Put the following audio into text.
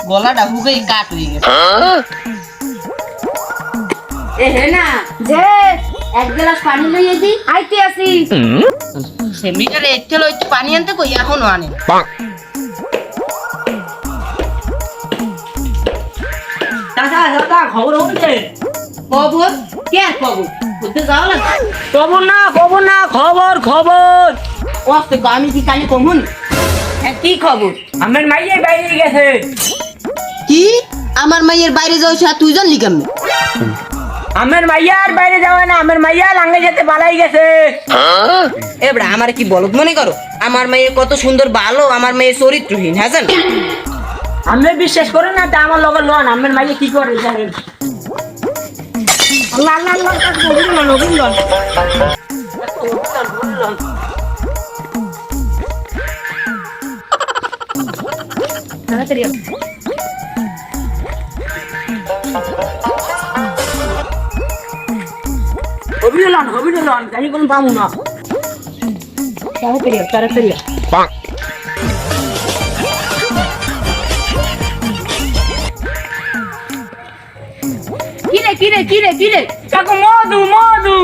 গলাটা হুকেই কাট হয়ে গেছে। এ হে না যে এক গ্লাস পানি লইয়ে দি আইতে আসি। সে মিটারে একটু একটু পানি আনতে কই এখনো আনে। দাদা দাদা খবর হচ্ছে খবর কে খবর বুঝতে যাও না খবর না খবর না খবর খবর ওস্তে আমি কি কানে কমুন। হ্যাঁ কি খবর? আমার মাইয়ে বাইরে গেছে। কি আমার মাইয়ের বাইরে যাও সে তুই জানলি কেমনে? আমার মাইয়া আর বাইরে যাওয়া না, আমার মাইয়া লাঙ্গে যেতে পালাই গেছে। এবড়া আমার কি বলদ মনে করো? আমার মেয়ে কত সুন্দর ভালো, আমার মেয়ে চরিত্রহীন। হ্যাঁ জান আমি বিশ্বাস করেন না তা আমার লগে লন আমার মাইয়া কি করে জানেন? আল্লাহ আল্লাহ আল্লাহ নবীন লন নবীন লন তাড়াতাড়ি হবিল লন জানি কোন পামু না। তাড়াতাড়ি তাড়াতাড়ি কিরে কিরে কিরে কিরে কাকু মধু মধু